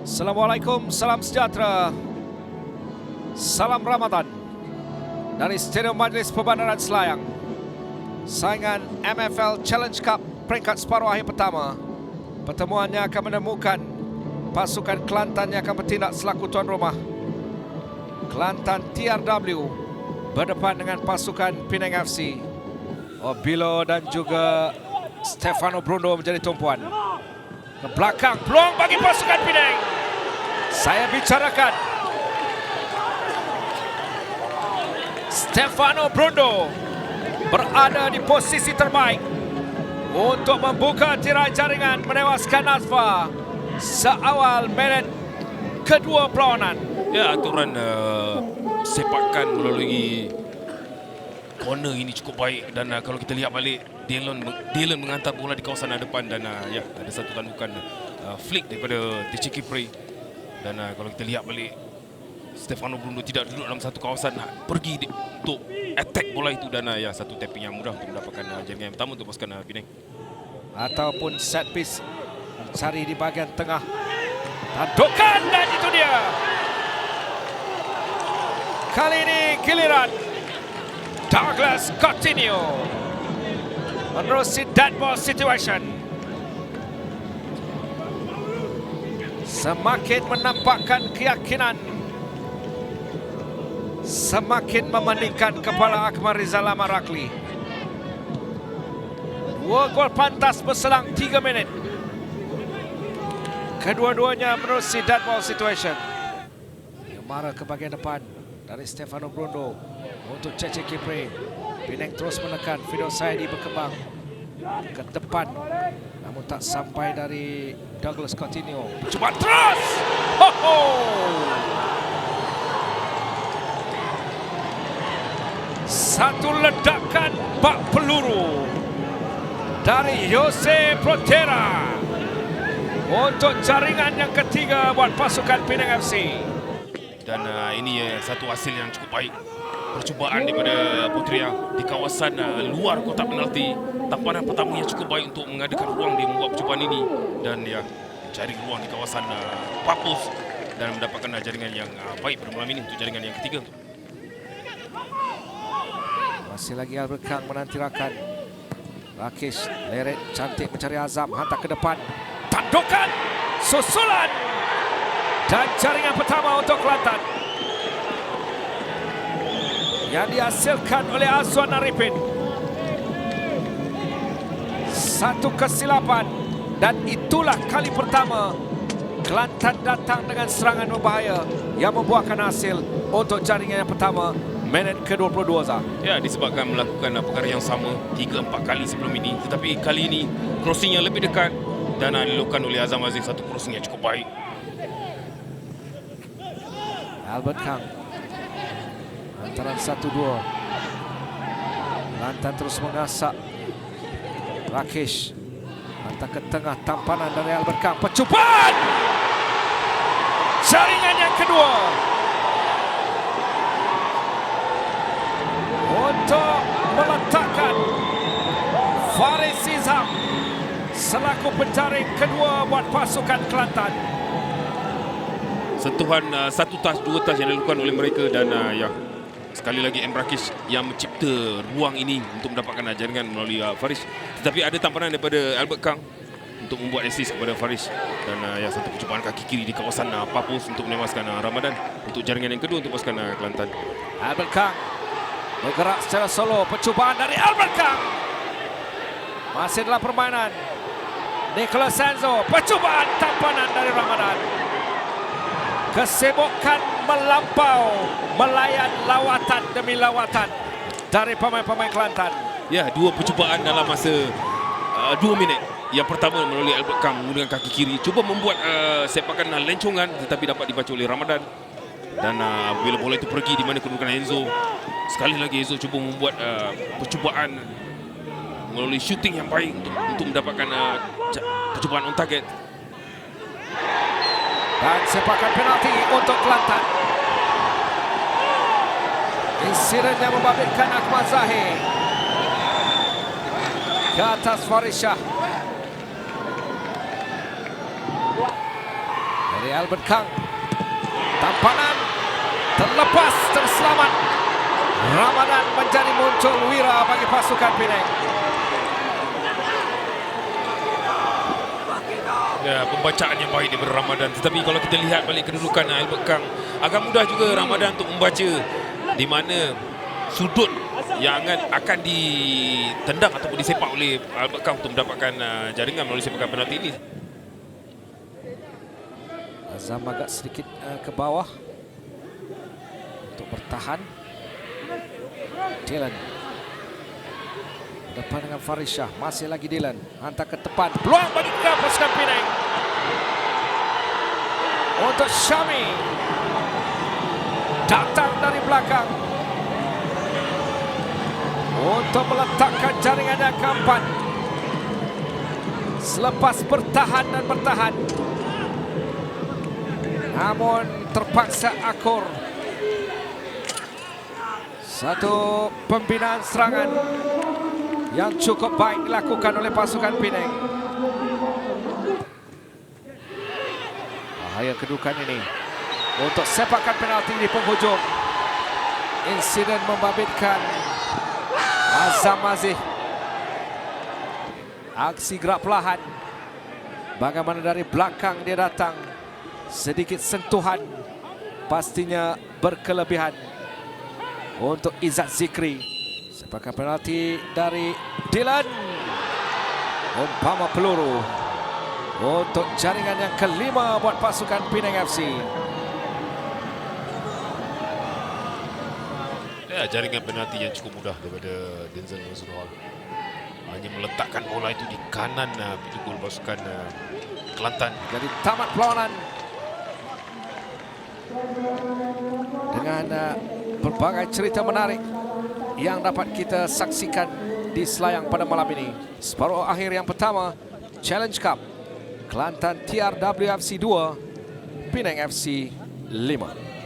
Assalamualaikum, salam sejahtera, salam Ramadan dari Stadium Majlis Perbandaran Selayang. Saingan MFL Challenge Cup peringkat separuh akhir pertama. Pertemuannya akan menemukan pasukan Kelantan yang akan bertindak selaku tuan rumah. Kelantan TRW berdepan dengan pasukan Penang FC. Obilo dan juga Stefano Bruno menjadi tumpuan. Ke belakang, peluang bagi pasukan Penang. Saya bicarakan Stefano Bruno berada di posisi terbaik untuk membuka tirai jaringan, menewaskan Nazwa seawal minit kedua perlawanan. Ya, aturan sepakan melalui corner ini cukup baik dan kalau kita lihat balik Dylan menghantar bola di kawasan depan dan ya ada satu tandukan flick daripada TC Kipri dan kalau kita lihat balik Stefano Bruno tidak duduk dalam satu kawasan, pergi untuk attack bola itu dan ya satu tapping yang mudah untuk mendapatkan jaringan yang pertama untuk pasukan Penang. Ataupun set piece cari di bahagian tengah, tandukan dan itu dia. Kali ini giliran Douglas Coutinho menerusi dead ball situation. Semakin menampakkan keyakinan, semakin memeningkan kepala Akmal Rizal Amarakli. 2 gol pantas berselang 3 minit. Kedua-duanya menerusi dead ball situation. Marah ke bahagian depan dari Stefano Bruno untuk Cece Kipre. Penang terus menekan. Fido Saidi berkembang ke depan, namun tak sampai dari Douglas Coutinho. Cuba terus. Satu ledakan bak peluru dari Jose Protera untuk jaringan yang ketiga buat pasukan Penang FC. Dan ini satu hasil yang cukup baik. Percubaan daripada Putria di kawasan luar kotak penalti. Tamparan pertamanya cukup baik untuk mengadakan ruang dia membuat percubaan ini. Dan ya, cari ruang di kawasan Papus dan mendapatkan jaringan yang baik pada malam ini untuk jaringan yang ketiga. Masih lagi Albert Kang menantirakan. Rakesh leret cantik mencari Azam, hantar ke depan. Tandukan, susulan. Dan jaringan pertama untuk Kelantan yang dihasilkan oleh Azwan Arifin. Satu kesilapan dan itulah kali pertama Kelantan datang dengan serangan berbahaya yang membuahkan hasil untuk jaringan yang pertama minit ke-22. Ya, disebabkan melakukan perkara yang sama 3-4 kali sebelum ini, tetapi kali ini crossing yang lebih dekat dan dilakukan oleh Azam Aziz, satu crossing yang cukup baik. Albert Kang antaran 1-2. Kelantan terus mengasak. Rakesh hantar ke tengah, tampanan dari Albert Kang. Percubaan jaringan yang kedua untuk meletakkan Faris Izam selaku penjaring kedua buat pasukan Kelantan. Sentuhan satu touch, 2 touch yang dilakukan oleh mereka dan ya sekali lagi Emrakis yang mencipta ruang ini untuk mendapatkan jaringan melalui Faris. Tetapi ada tamparan daripada Albert Kang untuk membuat assist kepada Faris dan ya satu percubaan kaki kiri di kawasan Papus untuk menewaskan Ramadan untuk jaringan yang kedua untuk pasukan Kelantan. Albert Kang bergerak secara solo. Percubaan dari Albert Kang. Masih dalam permainan Nicholas Sanzo. Percubaan, tampanan dari Ramadan. Kesibukan melampau, melayan lawatan demi lawatan dari pemain-pemain Kelantan. Ya, 2 percubaan dalam masa 2 minit. Yang pertama melalui Albert Kang menggunakan kaki kiri, cuba membuat sepakan lencongan tetapi dapat dibaca oleh Ramadan. Dan bila bola itu pergi di mana kedudukan Enzo, sekali lagi Enzo cuba membuat percubaan melalui shooting yang baik untuk mendapatkan percubaan on target. Dan sepakan penalti untuk Kelantan. Insiden yang membabitkan Akmal Zahir ke atas Faris Shah. Dari dari Albert Kang. Tampanan terlepas, terselamat. Ramadan menjadi muncul wira bagi pasukan Penang. Ya, pembacaan yang baik daripada Ramadan. Tetapi kalau kita lihat balik kedudukan Albert Kang, agak mudah juga Ramadan untuk membaca di mana sudut yang akan ditendang ataupun disepak oleh Albert Kang untuk mendapatkan jaringan melalui sepakan penalti ini. Azam agak sedikit ke bawah untuk bertahan. Dylan depan dengan Farisha, masih lagi Dylan, hantar ke depan, peluang bagi pasukan Penang untuk Syami, datang dari belakang untuk meletakkan jaringan yang keempat. Selepas bertahan dan bertahan, namun terpaksa akur. Satu pembinaan serangan yang cukup baik dilakukan oleh pasukan Penang. Bahaya kedudukan ini untuk sepakan penalti di penghujung. Insiden membabitkan Azam Aziz. Aksi gerak perlahan. Bagaimana dari belakang dia datang. Sedikit sentuhan. Pastinya berkelebihan. Untuk Izzat Zikri. Sepakan penalti dari Dylan. Umpama peluru. Untuk jaringan yang kelima buat pasukan Penang FC. Ya, jaringan penalti yang cukup mudah daripada Denzel Mazrul. Hanya meletakkan bola itu di kanan pintu gol pasukan Kelantan. Jadi tamat perlawanan dengan berbagai cerita menarik yang dapat kita saksikan di Selayang pada malam ini. Separuh akhir yang pertama Challenge Cup, Kelantan TRW FC 2, Penang FC 5.